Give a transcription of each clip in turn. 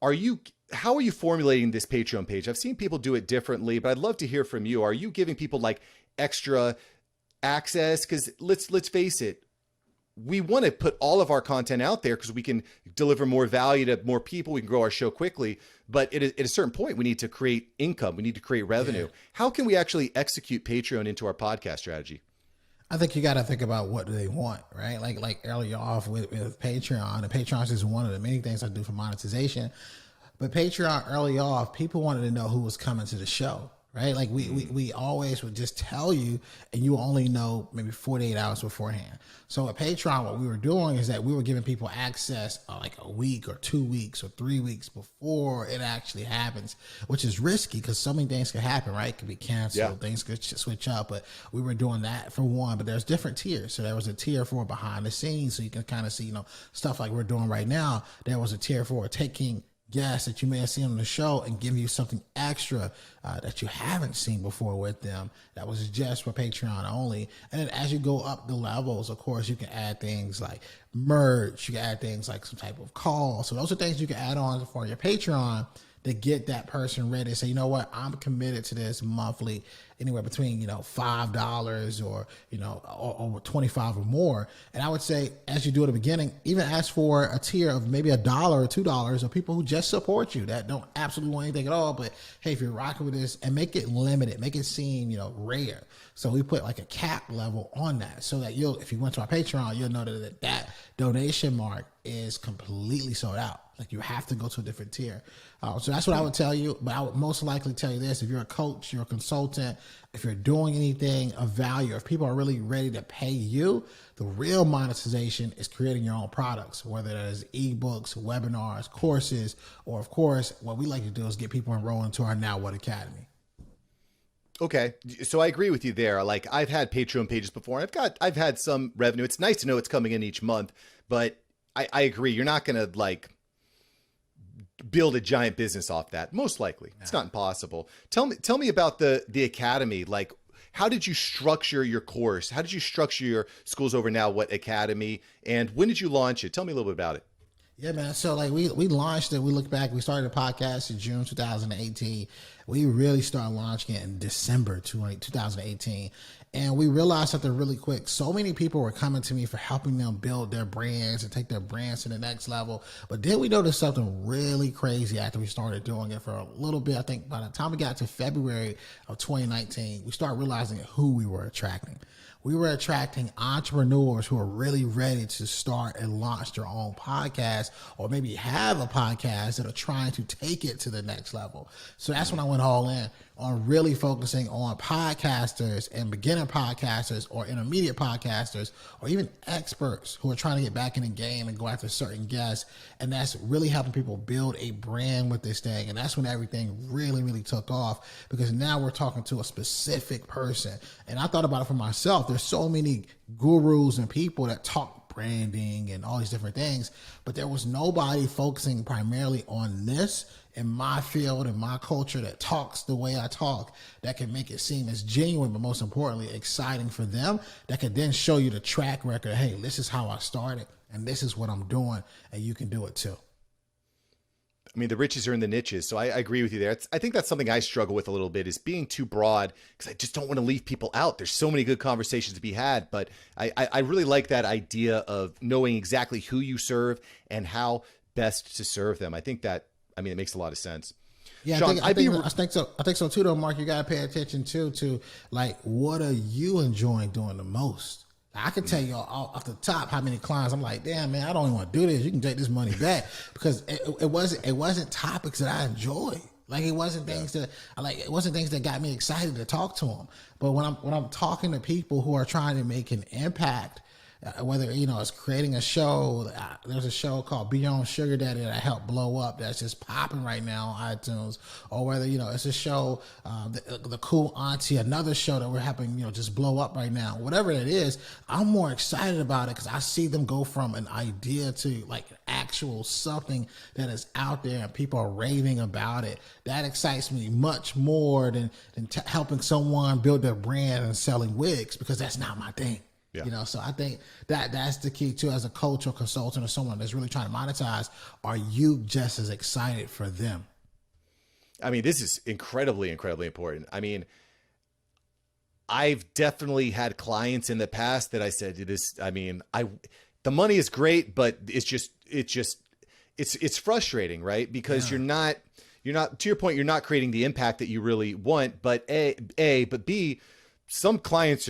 how are you formulating this Patreon page? I've seen people do it differently, but I'd love to hear from you. Are you giving people like extra access? Because let's face it, we want to put all of our content out there because we can deliver more value to more people. We can grow our show quickly. But at a certain point, we need to create income. We need to create revenue. Yeah. How can we actually execute Patreon into our podcast strategy? I think you got to think about what do they want, right? Like earlier off with Patreon, and Patreon is just one of the many things I do for monetization. But Patreon early off, people wanted to know who was coming to the show. Right? Like we always would just tell you, and you only know maybe 48 hours beforehand. So at Patreon, what we were doing is that we were giving people access like a week or 2 weeks or 3 weeks before it actually happens, which is risky because so many things could happen, right? It could be canceled, things could switch up, but we were doing that for one, but there's different tiers. So there was a tier for behind the scenes. So you can kind of see, stuff like we're doing right now. There was a tier for taking guests that you may have seen on the show and give you something extra that you haven't seen before with them. That was just for Patreon only. And then as you go up the levels, of course, you can add things like merch. You can add things like some type of call. So those are things you can add on for your Patreon to get that person ready to say, you know what, I'm committed to this monthly, anywhere between, $5 or, or 25 or more. And I would say, as you do at the beginning, even ask for a tier of maybe $1 or $2 of people who just support you, that don't absolutely want anything at all. But hey, if you're rocking with this, and make it limited, make it seem, rare. So we put like a cap level on that so that if you went to our Patreon, you'll know that donation mark is completely sold out. Like you have to go to a different tier. So that's what I would tell you. But I would most likely tell you this: if you're a coach, you're a consultant, if you're doing anything of value, if people are really ready to pay you, the real monetization is creating your own products, whether that is ebooks, webinars, courses, or of course, what we like to do is get people enrolled into our Now What Academy. Okay. So I agree with you there. Like I've had Patreon pages before. I've had some revenue. It's nice to know it's coming in each month, but I agree. You're not going to like build a giant business off that. Most likely. It's not impossible. Tell me about the Academy. Like, how did you structure your course? How did you structure your Schools Over Now What Academy? And when did you launch it? Tell me a little bit about it. Yeah, man. So like we launched it. We look back, we started a podcast in June 2018. We really started launching it in December 2018. And we realized something really quick. So many people were coming to me for helping them build their brands and take their brands to the next level. But then we noticed something really crazy after we started doing it for a little bit. I think by the time we got to February of 2019, we started realizing who we were attracting. We were attracting entrepreneurs who are really ready to start and launch their own podcast, or maybe have a podcast that are trying to take it to the next level. So that's when I went all in on really focusing on podcasters and beginner podcasters or intermediate podcasters or even experts who are trying to get back in the game and go after certain guests. And that's really helping people build a brand with this thing. And that's when everything really, really took off, because now we're talking to a specific person. And I thought about it for myself. There's so many gurus and people that talk branding and all these different things, but there was nobody focusing primarily on this in my field and my culture that talks the way I talk, that can make it seem as genuine, but most importantly, exciting for them, that could then show you the track record. Hey, this is how I started and this is what I'm doing, and you can do it too. I mean, the riches are in the niches. So I agree with you there. I think that's something I struggle with a little bit, is being too broad, because I just don't want to leave people out. There's so many good conversations to be had, but I really like that idea of knowing exactly who you serve and how best to serve them. I think that, it makes a lot of sense. Yeah, Shawn, I think so too, though, Mark. You got to pay attention too to like, what are you enjoying doing the most? I can tell you off the top how many clients I'm like, damn, man, I don't even want to do this. You can take this money back, because it wasn't topics that I enjoy. Like it wasn't things that got me excited to talk to them. But when I'm talking to people who are trying to make an impact, whether it's creating a show. There's a show called Be Your Own Sugar Daddy that I helped blow up, that's just popping right now on iTunes. Or whether it's a show, the Cool Auntie, another show that we're helping just blow up right now. Whatever it is, I'm more excited about it because I see them go from an idea to like actual something that is out there and people are raving about it. That excites me much more than helping someone build their brand and selling wigs, because that's not my thing. Yeah. You know, so I think that's the key too, as a coach or consultant or someone that's really trying to monetize. Are you just as excited for them? I mean, this is incredibly, incredibly important. I mean, I've definitely had clients in the past that I said this, I mean, the money is great, but it's frustrating, right? Because you're not, to your point, you're not creating the impact that you really want, but but B, some clients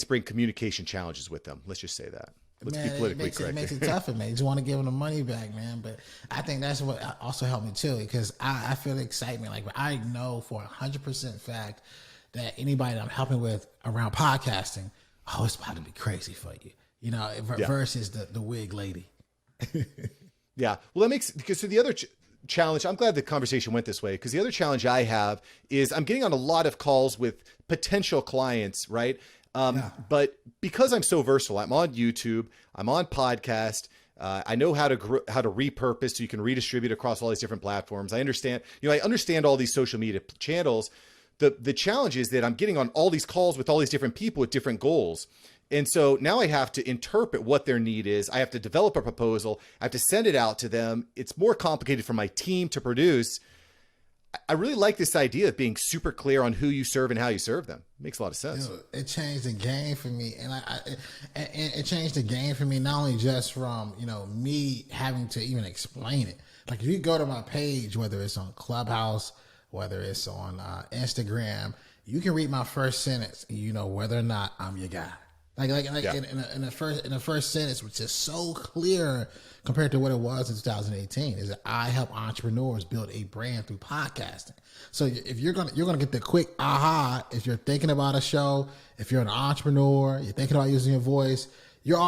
bring communication challenges with them. Let's just say that. Let's be politically correct. It makes it tougher, man. You just want to give them the money back, man. But I think that's what also helped me too, because I feel excitement. Like, I know for 100% fact that anybody that I'm helping with around podcasting, oh, it's about to be crazy for you, you know, versus the wig lady. Yeah. Well, that makes, because so the other challenge, I'm glad the conversation went this way, because the other challenge I have is I'm getting on a lot of calls with potential clients, right? But because I'm so versatile, I'm on YouTube, I'm on podcast, I know how to repurpose so you can redistribute across all these different platforms. I understand all these social media channels. The challenge is that I'm getting on all these calls with all these different people with different goals. And so now I have to interpret what their need is. I have to develop a proposal. I have to send it out to them. It's more complicated for my team to produce. I really like this idea of being super clear on who you serve and how you serve them. It makes a lot of sense. It changed the game for me. And it changed the game for me, not only just from, me having to even explain it. Like, if you go to my page, whether it's on Clubhouse, whether it's on Instagram, you can read my first sentence and you know whether or not I'm your guy. In the first sentence, which is so clear compared to what it was in 2018, is that I help entrepreneurs build a brand through podcasting. So if you're gonna get the quick aha, if you're thinking about a show, if you're an entrepreneur, you're thinking about using your voice, your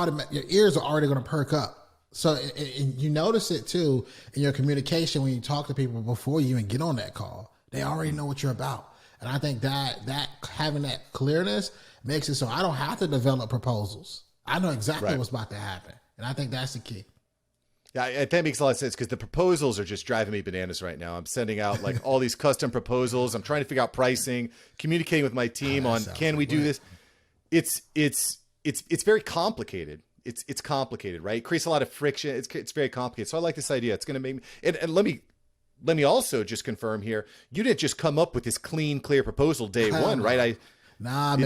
ears are already gonna perk up. So and you notice it too in your communication when you talk to people before you even get on that call. They already know what you're about. And I think that having that clearness makes it so I don't have to develop proposals. I know exactly what's about to happen. And I think that's the key. Yeah, that makes a lot of sense, because the proposals are just driving me bananas right now. I'm sending out like all these custom proposals. I'm trying to figure out pricing, communicating with my team on, can we do this? It's very complicated. It's complicated, right? It creates a lot of friction. It's very complicated. So I like this idea. It's going to make me, and let me also just confirm here, you didn't just come up with this clean, clear proposal day one, right? Man,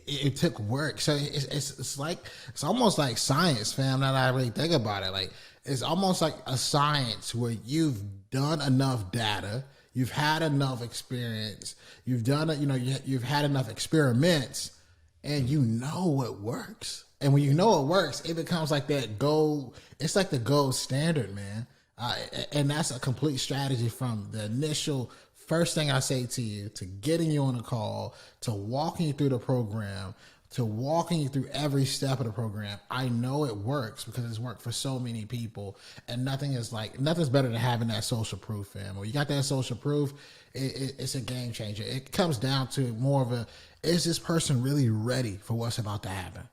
it took work. So it's almost like science, fam. Now that I really think about it, like, it's almost like a science where you've done enough data, you've had enough experience, you've had enough experiments, and you know what works. And when you know it works, it becomes like that gold. It's like the gold standard, man. And that's a complete strategy from the initial first thing I say to you, to getting you on a call, to walking you through the program, to walking you through every step of the program. I know it works because it's worked for so many people, and nothing's better than having that social proof, fam. When you got that social proof, it's a game changer. It comes down to more of is this person really ready for what's about to happen?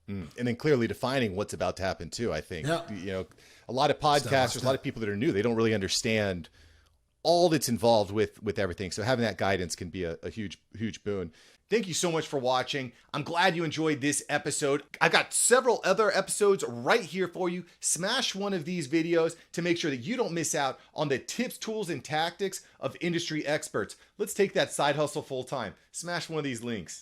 And then clearly defining what's about to happen too. I think, a lot of podcasters, a lot of people that are new, they don't really understand all that's involved with everything. So having that guidance can be a huge, huge boon. Thank you so much for watching. I'm glad you enjoyed this episode. I've got several other episodes right here for you. Smash one of these videos to make sure that you don't miss out on the tips, tools, and tactics of industry experts. Let's take that side hustle full time. Smash one of these links.